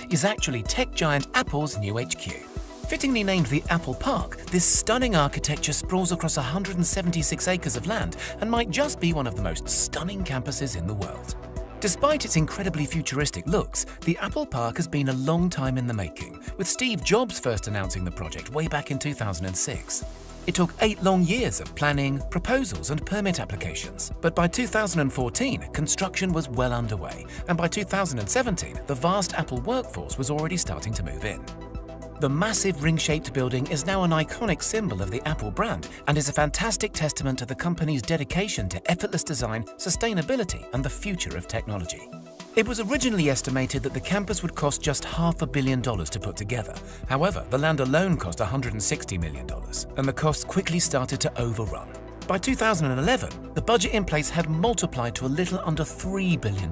is actually tech giant Apple's new HQ. Fittingly named the Apple Park, this stunning architecture sprawls across 176 acres of land and might just be one of the most stunning campuses in the world. Despite its incredibly futuristic looks, the Apple Park has been a long time in the making, with Steve Jobs first announcing the project way back in 2006. It took 8 long years of planning, proposals and permit applications, but by 2014, construction was well underway, and by 2017, the vast Apple workforce was already starting to move in. The massive ring-shaped building is now an iconic symbol of the Apple brand and is a fantastic testament to the company's dedication to effortless design, sustainability, and the future of technology. It was originally estimated that the campus would cost just $500 million to put together. However, the land alone cost $160 million, and the costs quickly started to overrun. By 2011, the budget in place had multiplied to a little under $3 billion,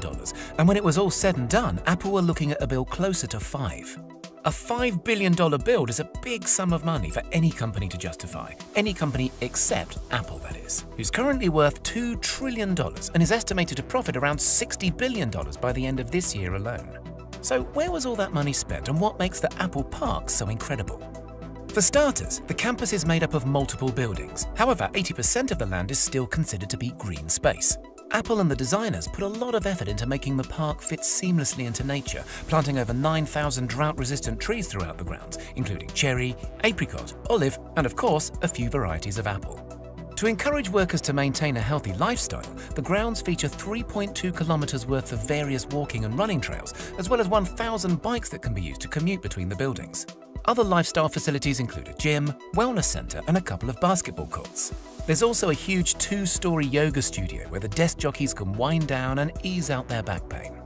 and when it was all said and done, Apple were looking at a bill closer to $5. A $5 billion build is a big sum of money for any company to justify. Any company except Apple, that is, who's currently worth $2 trillion and is estimated to profit around $60 billion by the end of this year alone. So where was all that money spent, and what makes the Apple Park so incredible? For starters, the campus is made up of multiple buildings. However, 80% of the land is still considered to be green space. Apple and the designers put a lot of effort into making the park fit seamlessly into nature, planting over 9,000 drought-resistant trees throughout the grounds, including cherry, apricot, olive, and of course, a few varieties of apple. To encourage workers to maintain a healthy lifestyle, the grounds feature 3.2 kilometers worth of various walking and running trails, as well as 1,000 bikes that can be used to commute between the buildings. Other lifestyle facilities include a gym, wellness center, and a couple of basketball courts. There's also a huge 2-story yoga studio where the desk jockeys can wind down and ease out their back pain.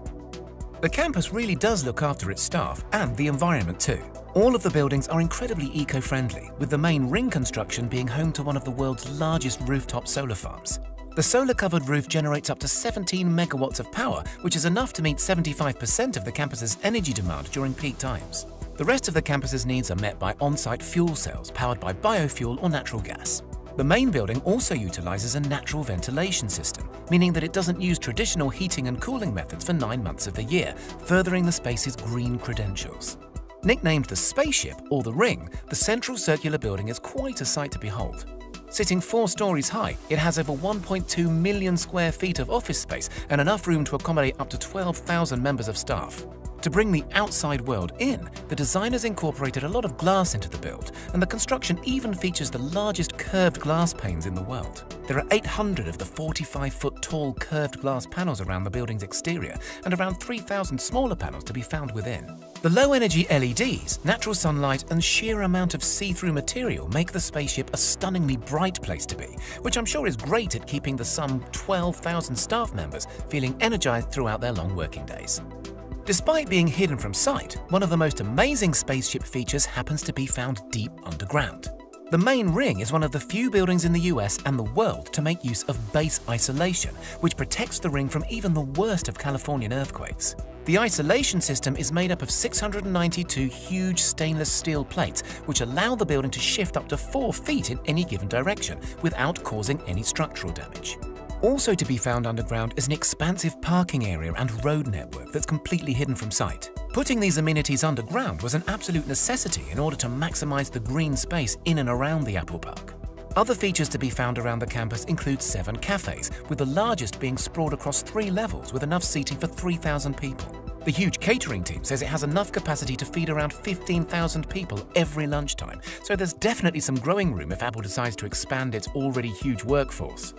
The campus really does look after its staff and the environment too. All of the buildings are incredibly eco-friendly, with the main ring construction being home to one of the world's largest rooftop solar farms. The solar-covered roof generates up to 17 megawatts of power, which is enough to meet 75% of the campus's energy demand during peak times. The rest of the campus's needs are met by on-site fuel cells powered by biofuel or natural gas. The main building also utilizes a natural ventilation system, meaning that it doesn't use traditional heating and cooling methods for 9 months of the year, furthering the space's green credentials. Nicknamed the Spaceship or the Ring, the central circular building is quite a sight to behold. Sitting 4 stories high, it has over 1.2 million square feet of office space and enough room to accommodate up to 12,000 members of staff. To bring the outside world in, the designers incorporated a lot of glass into the build, and the construction even features the largest curved glass panes in the world. There are 800 of the 45-foot tall curved glass panels around the building's exterior, and around 3,000 smaller panels to be found within. The low-energy LEDs, natural sunlight, and sheer amount of see-through material make the spaceship a stunningly bright place to be, which I'm sure is great at keeping the some 12,000 staff members feeling energized throughout their long working days. Despite being hidden from sight, one of the most amazing spaceship features happens to be found deep underground. The main ring is one of the few buildings in the US and the world to make use of base isolation, which protects the ring from even the worst of Californian earthquakes. The isolation system is made up of 692 huge stainless steel plates, which allow the building to shift up to 4 feet in any given direction without causing any structural damage. Also to be found underground is an expansive parking area and road network that's completely hidden from sight. Putting these amenities underground was an absolute necessity in order to maximize the green space in and around the Apple Park. Other features to be found around the campus include 7 cafes, with the largest being sprawled across 3 levels with enough seating for 3,000 people. The huge catering team says it has enough capacity to feed around 15,000 people every lunchtime, so there's definitely some growing room if Apple decides to expand its already huge workforce.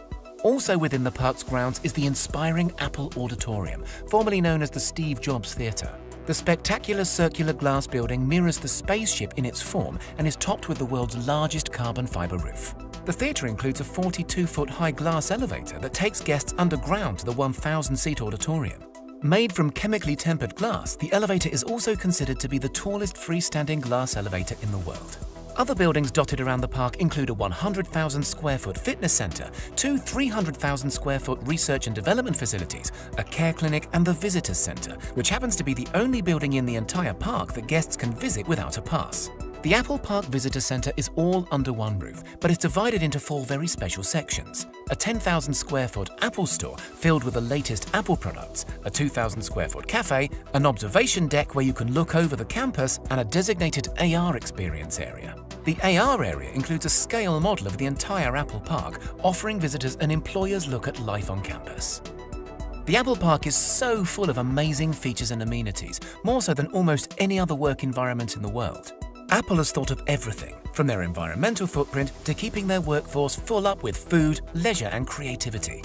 Also within the park's grounds is the inspiring Apple Auditorium, formerly known as the Steve Jobs Theatre. The spectacular circular glass building mirrors the spaceship in its form and is topped with the world's largest carbon fiber roof. The theatre includes a 42-foot high glass elevator that takes guests underground to the 1,000-seat auditorium. Made from chemically tempered glass, the elevator is also considered to be the tallest freestanding glass elevator in the world. Other buildings dotted around the park include a 100,000 square foot fitness center, 2 300,000 square foot research and development facilities, a care clinic, and the visitors center, which happens to be the only building in the entire park that guests can visit without a pass. The Apple Park Visitor Centre is all under one roof, but it's divided into 4 very special sections. A 10,000 square foot Apple store filled with the latest Apple products, a 2,000 square foot cafe, an observation deck where you can look over the campus, and a designated AR experience area. The AR area includes a scale model of the entire Apple Park, offering visitors an employer's look at life on campus. The Apple Park is so full of amazing features and amenities, more so than almost any other work environment in the world. Apple has thought of everything, from their environmental footprint to keeping their workforce full up with food, leisure and creativity.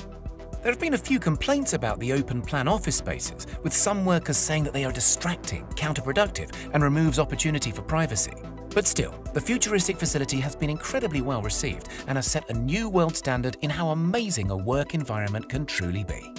There have been a few complaints about the open-plan office spaces, with some workers saying that they are distracting, counterproductive and removes opportunity for privacy. But still, the futuristic facility has been incredibly well received and has set a new world standard in how amazing a work environment can truly be.